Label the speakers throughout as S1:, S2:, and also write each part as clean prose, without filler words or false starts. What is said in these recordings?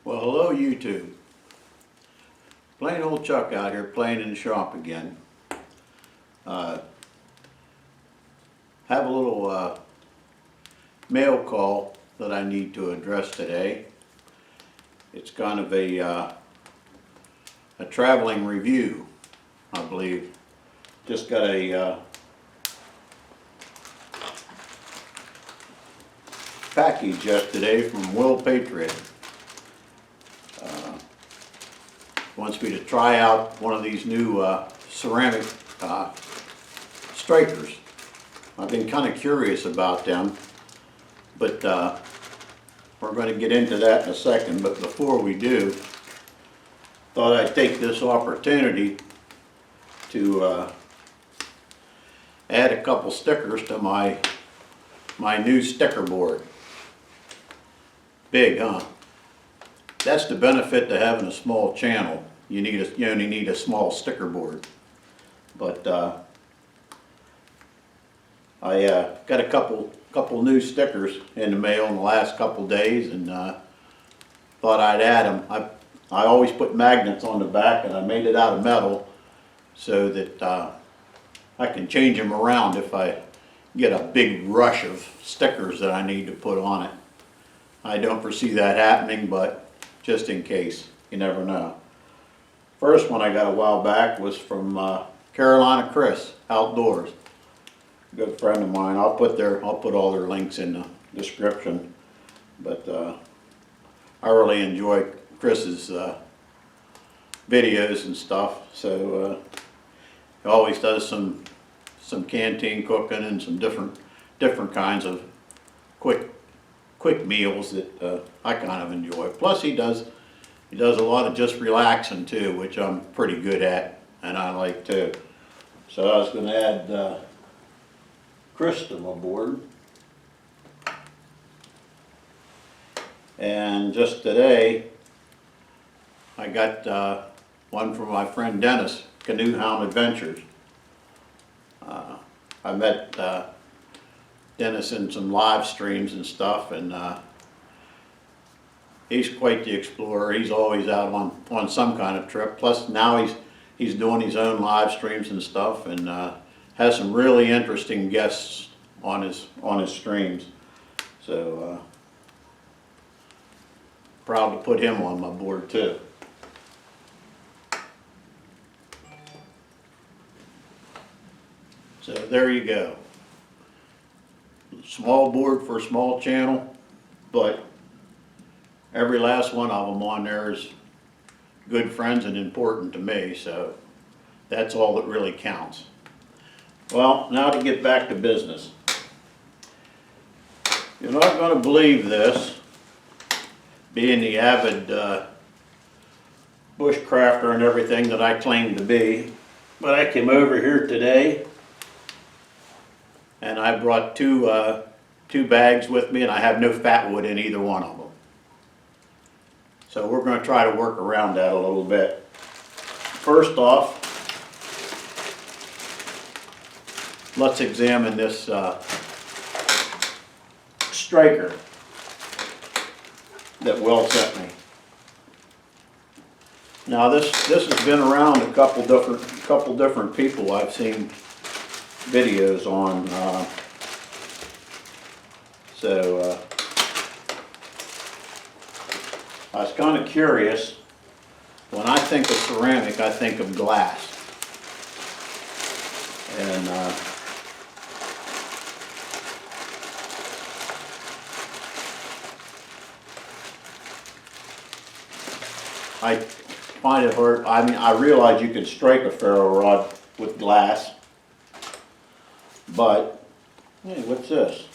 S1: Well, hello YouTube. Plain old Chuck out here playing in the shop again. Have a little mail call that I need to address today. It's kind of a traveling review, I believe. Just got a package yesterday from Patriot. Wants me to try out one of these new ceramic strikers. I've been kind of curious about them, but we're going to get into that in a second. But before we do, thought I'd take this opportunity to add a couple stickers to my new sticker board. Big, huh? That's the benefit to having a small channel. You only need a small sticker board. But I got a couple new stickers in the mail in the last couple days, and thought I'd add them. I always put magnets on the back, and I made it out of metal so that I can change them around if I get a big rush of stickers that I need to put on it. I don't foresee that happening, but just in case, you never know. First one I got a while back was from Carolina Chris Outdoors. Good friend of mine. I'll put all their links in the description. But I really enjoy Chris's videos and stuff. So he always does some canteen cooking and some different kinds of quick meals that I kind of enjoy. Plus he does a lot of just relaxing too, which I'm pretty good at, and I like too. So I was going to add Chris to my board. And just today I got one from my friend Dennis, Canoe Hound Adventures. I met Dennis in some live streams and stuff, and he's quite the explorer. He's always out on some kind of trip. Plus now he's doing his own live streams and stuff, and has some really interesting guests on his streams. So proud to put him on my board too. So there you go. Small board for a small channel, but every last one of them on there is good friends and important to me, so that's all that really counts. Well, now to get back to business. You're not going to believe this, being the avid bushcrafter and everything that I claim to be, but I came over here today and I brought two bags with me, and I have no fat wood in either one of them. So we're going to try to work around that a little bit. First off, let's examine this striker that Will sent me. Now this has been around a couple different people I've seen videos on, I was kind of curious. When I think of ceramic, I think of glass, and I find it hard. I mean, I realize you can strike a ferro rod with glass, but hey, what's this?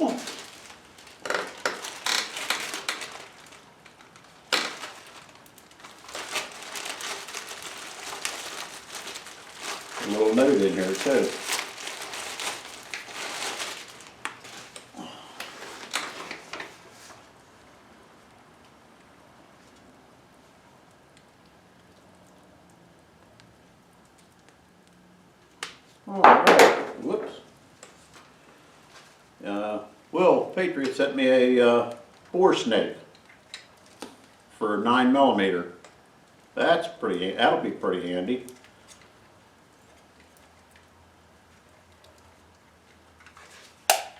S1: Oh. A little note in here too. All right. Whoops. Patriot sent me a bore snake for 9mm. That'll be pretty handy.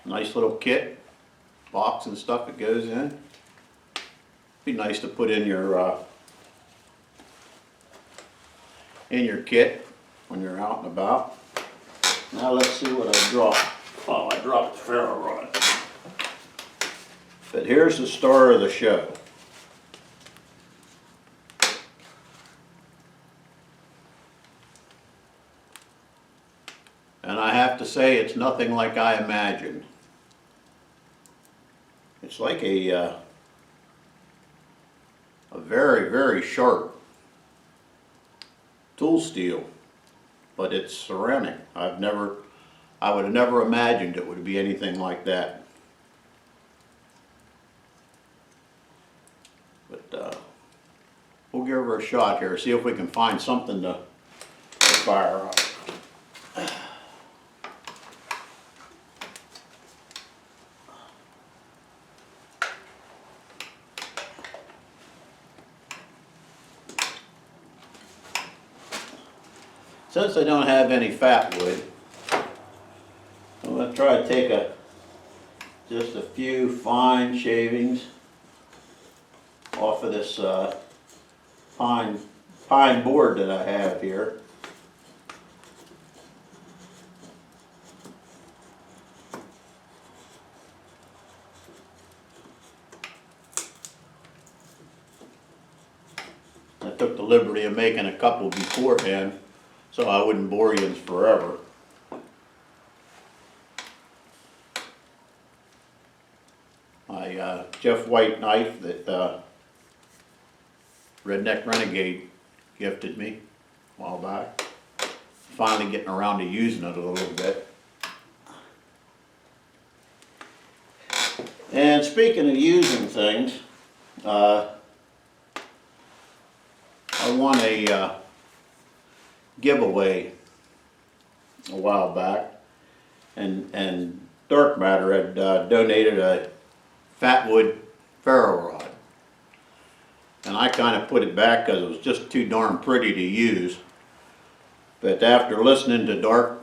S1: Nice little kit, box and stuff that goes in. Be nice to put in your kit when you're out and about. Now let's see what I dropped. Oh, I dropped the ferro rod. But here's the star of the show. And I have to say, it's nothing like I imagined. It's like a very, very sharp tool steel, but it's ceramic. I would have never imagined it would be anything like that. But we'll give her a shot here, see if we can find something to fire up. Since I don't have any fat wood, I'm going to try to take just a few fine shavings off of this pine board that I have here. I took the liberty of making a couple beforehand, so I wouldn't bore you forever. My Jeff White knife that Redneck Renegade gifted me a while back. Finally getting around to using it a little bit. And speaking of using things, I won a giveaway a while back, and Dark Matter had donated a fatwood ferro rod, and I kind of put it back because it was just too darn pretty to use. But after listening to Dark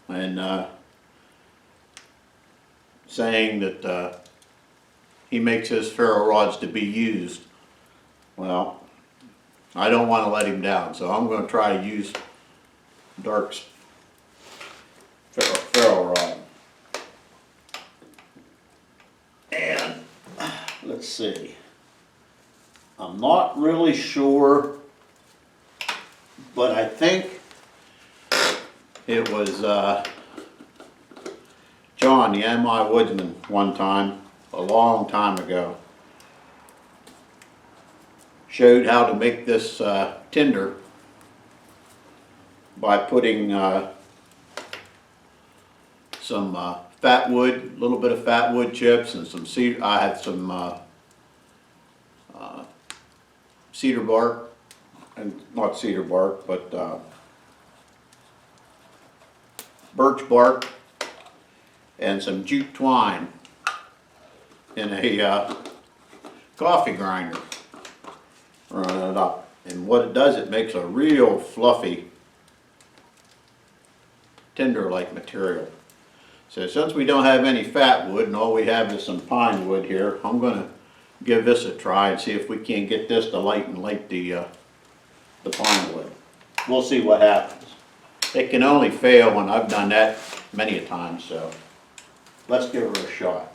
S1: and saying that he makes his ferro rods to be used, well, I don't want to let him down, so I'm going to try to use Dark's ferro rod. And let's see, I'm not really sure, but I think it was John, the MI Woodsman, one time, a long time ago, showed how to make this tinder by putting some fat wood, a little bit of fat wood chips, and some cedar. I had some cedar bark, and not cedar bark, but birch bark, and some jute twine in a coffee grinder. Run it up, and what it does, it makes a real fluffy tinder-like material. So since we don't have any fat wood and all we have is some pine wood here, I'm going to give this a try and see if we can't get this to light the pine wood. We'll see what happens. It can only fail, and I've done that many a time, so let's give her a shot.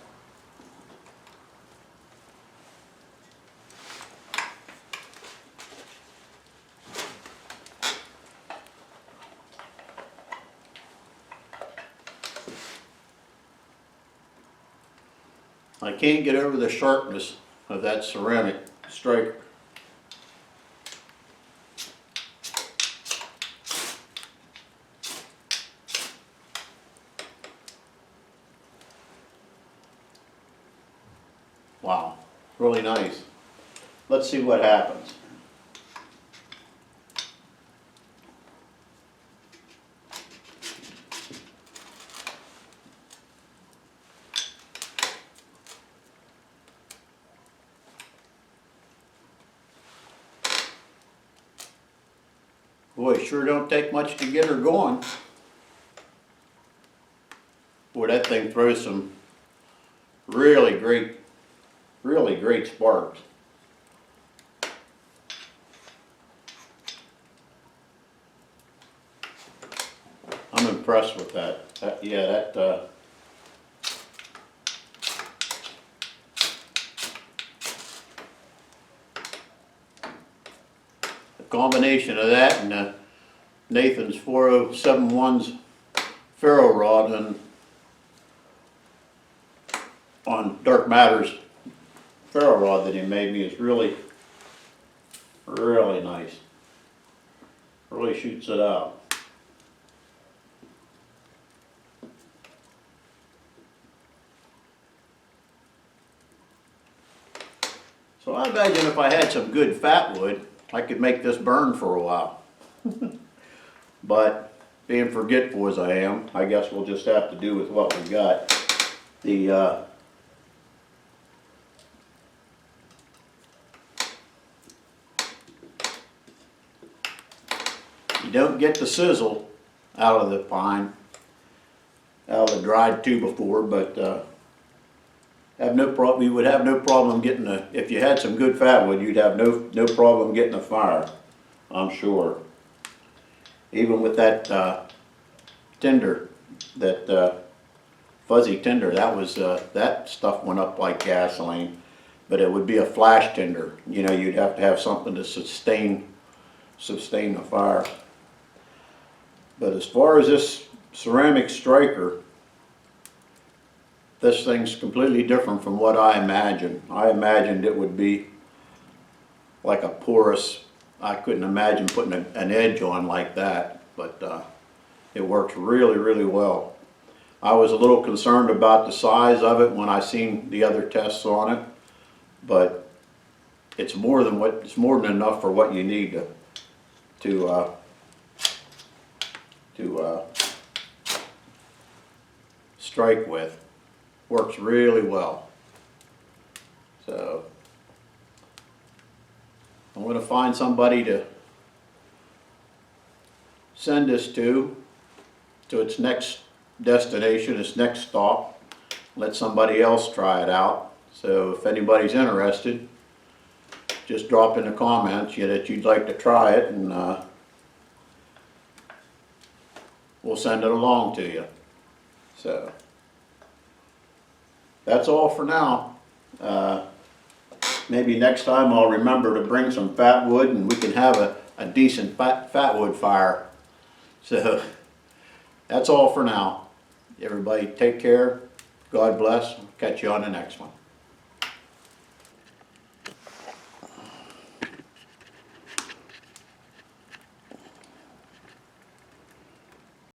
S1: I can't get over the sharpness of that ceramic striker. Wow, really nice. Let's see what happens. Boy, it sure don't take much to get her going. Boy, that thing throws some really great sparks. I'm impressed with that. The combination of that and Nathan's 4071's Ferro rod on Dark Matter's Ferro rod that he made me is really nice. Really shoots it out. So I imagine if I had some good fat wood, I could make this burn for a while. But being forgetful as I am, I guess we'll just have to do with what we got. You don't get the sizzle out of the pine, out of the dried 2x4, but you would have no problem getting if you had some good fat wood, you'd have no problem getting a fire, I'm sure. Even with that tinder, that fuzzy tinder, that stuff went up like gasoline, but it would be a flash tinder. You know, you'd have to have something to sustain the fire. But as far as this ceramic striker, this thing's completely different from what I imagined. I imagined it would be like a porous, I couldn't imagine putting an edge on like that, but it works really well. I was a little concerned about the size of it when I seen the other tests on it, but it's more than enough for what you need to strike with. Works really well. So I'm going to find somebody to send this to its next destination, its next stop. Let somebody else try it out. So if anybody's interested, just drop in the comments that you'd like to try it, and we'll send it along to you. So that's all for now. Maybe next time I'll remember to bring some fat wood and we can have a decent fat wood fire. So that's all for now. Everybody take care. God bless. Catch you on the next one.